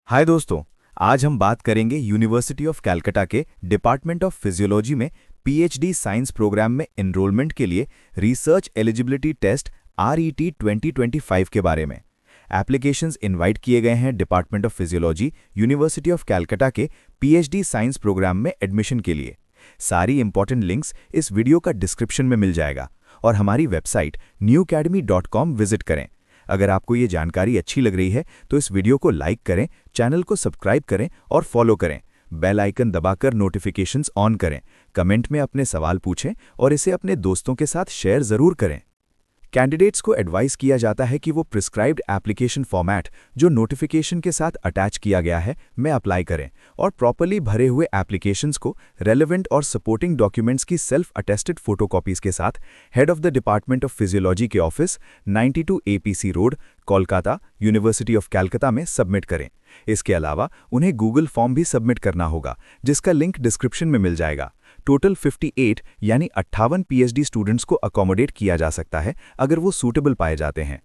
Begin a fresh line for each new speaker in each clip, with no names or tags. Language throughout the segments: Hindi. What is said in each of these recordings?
हाय दोस्तों। आज हम बात करेंगे यूनिवर्सिटी ऑफ कलकत्ता के डिपार्टमेंट ऑफ फिजियोलॉजी में पीएचडी साइंस प्रोग्राम में एनरोलमेंट के लिए रिसर्च एलिजिबिलिटी टेस्ट आरईटी 2025 के बारे में। एप्लीकेशंस इनवाइट किए गए हैं department of physiology university of Calcutta के पीएचडी साइंस प्रोग्राम में एडमिशन के लिए। सारी इंपॉर्टेंट लिंक्स इस वीडियो का डिस्क्रिप्शन में मिल जाएगा और हमारी वेबसाइट newacademy.com विजिट करें। अगर आपको ये जानकारी अच्छी लग रही है तो इस वीडियो को लाइक करें, चैनल को सब्सक्राइब करें और फॉलो करें। बेल आइकन दबाकर नोटिफिकेशंस ऑन करें। कमेंट में अपने सवाल पूछें और इसे अपने दोस्तों के साथ शेयर ज़रूर करें। कैंडिडेट्स को एडवाइस किया जाता है कि वो प्रिस्क्राइब्ड एप्लीकेशन फॉर्मेट जो नोटिफिकेशन के साथ अटैच किया गया है में अप्लाई करें और प्रॉपर्ली भरे हुए एप्लीकेशंस को रेलेवेंट और सपोर्टिंग डॉक्यूमेंट्स की सेल्फ अटेस्टेड फोटोकॉपीज के साथ head of the department of physiology के office 92 APC road, Kolkata, University of Calcutta में सबमिट करें। इसके अलावा उन्हें गूगल फॉर्म भी सबमिट करना होगा जिसका लिंक डिस्क्रिप्शन में मिल जाएगा। टोटल 58 यानी 58 पीएचडी स्टूडेंट्स को अकोमोडेट किया जा सकता है अगर वो सूटेबल पाए जाते हैं।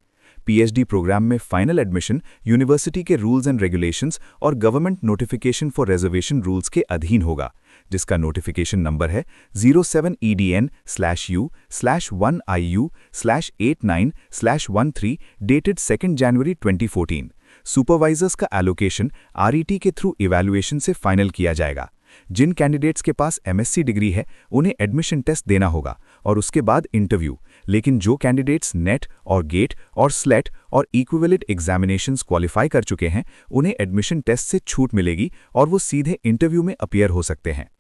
पीएचडी प्रोग्राम में फाइनल एडमिशन यूनिवर्सिटी के रूल्स एंड रेगुलेशंस और government notification for reservation rules के अधीन होगा, जिसका नोटिफिकेशन नंबर है 07EDN/U/1IU/89/13 डेटेड 2 जनवरी 2014। सुपरवाइजर्स का एलोकेशन आरईटी के थ्रू इवैल्यूएशन से फाइनल किया जाएगा। जिन कैंडिडेट्स के पास एमएससी डिग्री है उन्हें एडमिशन टेस्ट देना होगा और उसके बाद इंटरव्यू, लेकिन जो कैंडिडेट्स नेट और गेट और स्लेट और इक्विवेलेंट एग्जामिनेशंस क्वालिफाई कर चुके हैं उन्हें एडमिशन टेस्ट से छूट मिलेगी और वो सीधे इंटरव्यू में अपीयर हो सकते हैं।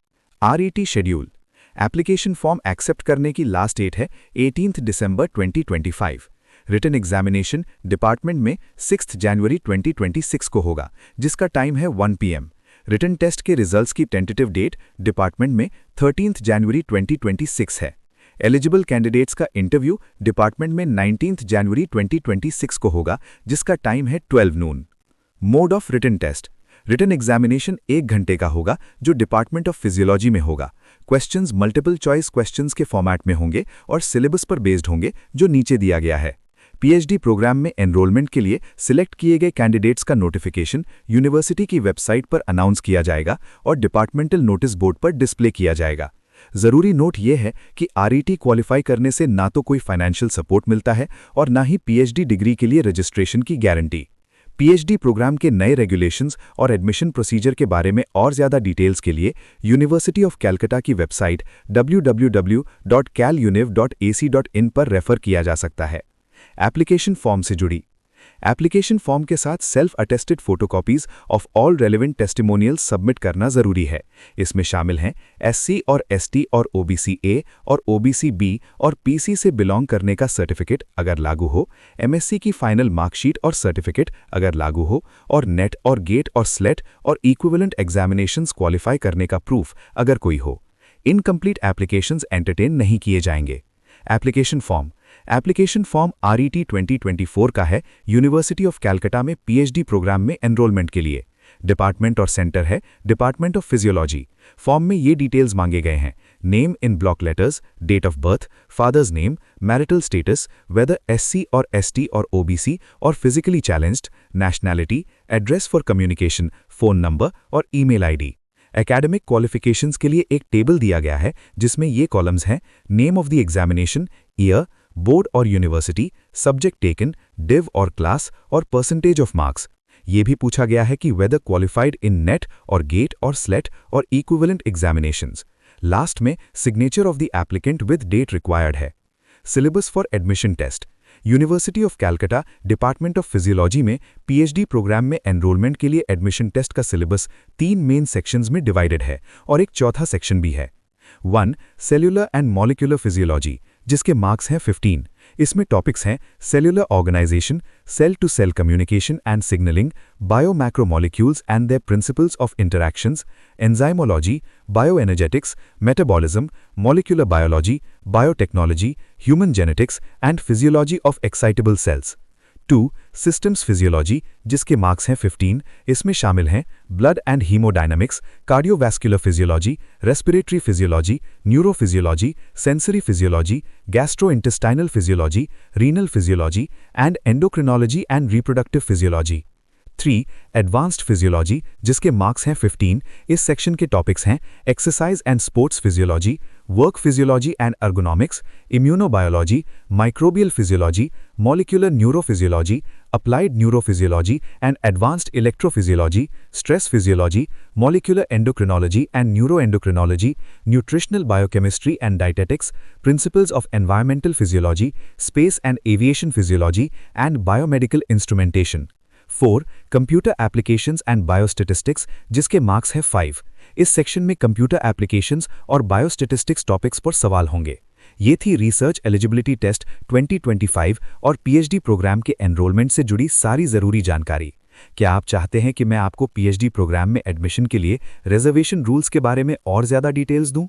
RET schedule. Application form accept करने की लास्ट डेट है 18 दिसंबर 2025। रिटन एग्जामिनेशन डिपार्टमेंट में 6 जनवरी 2026 को होगा, जिसका टाइम है 1 PM। रिटन टेस्ट के रिजल्ट्स की टेंटेटिव डेट डिपार्टमेंट में 13 जनवरी 2026 है। एलिजिबल कैंडिडेट्स का इंटरव्यू डिपार्टमेंट में 19 जनवरी 2026 को होगा, जिसका टाइम है 12 noon. Mode of written test. Written examination 1 घंटे का होगा जो डिपार्टमेंट ऑफ फिजियोलॉजी में होगा। क्वेश्चंस मल्टीपल चॉइस क्वेश्चंस के फॉर्मेट में होंगे और सिलेबस पर बेस्ड होंगे जो नीचे दिया गया है। पीएचडी प्रोग्राम में एनरोलमेंट के लिए सिलेक्ट किए गए कैंडिडेट्स का नोटिफिकेशन यूनिवर्सिटी की वेबसाइट पर अनाउंस किया जाएगा और डिपार्टमेंटल नोटिस बोर्ड पर डिस्प्ले किया जाएगा। जरूरी नोट यह है कि आरईटी क्वालिफाई करने से ना तो कोई फाइनेंशियल सपोर्ट मिलता है और ना ही पीएचडी डिग्री के लिए रजिस्ट्रेशन की गारंटी। पीएचडी प्रोग्राम के नए रेगुलेशंस और एडमिशन प्रोसीजर के बारे में और ज़्यादा डिटेल्स के लिए यूनिवर्सिटी ऑफ कलकत्ता की वेबसाइट www.caluniv.ac.in पर रेफर किया जा सकता है। एप्लीकेशन फॉर्म से जुड़ी। एप्लीकेशन फॉर्म के साथ self attested photocopies of all relevant testimonials submit करना जरूरी है। इसमें शामिल हैं एससी और एसटी और ओबीसी ए और ओबीसी बी और पीसी से बिलोंग करने का सर्टिफिकेट अगर लागू हो, एमएससी की फाइनल मार्कशीट और सर्टिफिकेट अगर लागू हो और नेट और गेट और स्लेट और इक्विवेलेंट एग्जामिनेशंस क्वालिफाई करने का प्रूफ अगर कोई हो। इनकम्प्लीट एप्लीकेशंस एंटरटेन नहीं किए जाएंगे। एप्लीकेशन फॉर्म आरईटी 2024 का है यूनिवर्सिटी ऑफ कलकत्ता में पीएचडी प्रोग्राम में एनरोलमेंट के लिए। डिपार्टमेंट और सेंटर है डिपार्टमेंट ऑफ फिजियोलॉजी। फॉर्म में ये डिटेल्स मांगे गए हैं: name in block letters, date of birth, father's name, marital status, whether SC और एसटी और ओबीसी और physically challenged, nationality, address for communication, phone number और ईमेल आईडी। एकेडमिक क्वालिफिकेशंस के लिए एक टेबल दिया गया है जिसमें ये कॉलम्स हैं: name of the examination, year, board और यूनिवर्सिटी, सब्जेक्ट टेकन, डिव और क्लास और परसेंटेज ऑफ मार्क्स। ये भी पूछा गया है कि वेदर क्वालिफाइड इन नेट और गेट और स्लेट और इक्विवेलेंट एग्जामिनेशंस। लास्ट में signature of the applicant with date required है। Syllabus for admission test. University of Calcutta department of physiology में पीएचडी प्रोग्राम में एनरोलमेंट के लिए एडमिशन टेस्ट का सिलेबस 3 मेन सेक्शंस में डिवाइडेड है और एक चौथा सेक्शन भी है। 1. सेल्यूलर एंड मॉलिक्यूलर फिजियोलॉजी, जिसके मार्क्स हैं 15। इसमें टॉपिक्स हैं cellular organisation, cell to cell communication and signalling, biomacromolecules and their principles of interactions, enzymology, bioenergetics, metabolism, molecular biology, biotechnology, human genetics and physiology of excitable cells. 2. Systems physiology, जिसके मार्क्स हैं 15। इसमें शामिल हैं blood and haemodynamics, cardiovascular physiology, respiratory physiology, neurophysiology, sensory physiology, gastrointestinal physiology, renal physiology and endocrinology and reproductive physiology. 3. Advanced physiology, जिसके मार्क्स हैं 15। इस सेक्शन के टॉपिक्स हैं exercise and sports physiology, work physiology and ergonomics, immunobiology, microbial physiology, molecular neurophysiology, applied neurophysiology and advanced electrophysiology, stress physiology, molecular endocrinology and neuroendocrinology, nutritional biochemistry and dietetics, principles of environmental physiology, space and aviation physiology, and biomedical instrumentation. 4. Computer applications and biostatistics, जिसके मार्क्स है 5। इस सेक्शन में कंप्यूटर एप्लीकेशंस और बायोस्टेटिस्टिक्स टॉपिक्स पर सवाल होंगे। ये थी रिसर्च एलिजिबिलिटी टेस्ट 2025 और पीएचडी प्रोग्राम के एनरोलमेंट से जुड़ी सारी ज़रूरी जानकारी। क्या आप चाहते हैं कि मैं आपको पीएचडी प्रोग्राम में एडमिशन के लिए रिजर्वेशन रूल्स के बारे में और ज़्यादा डिटेल्स दूं?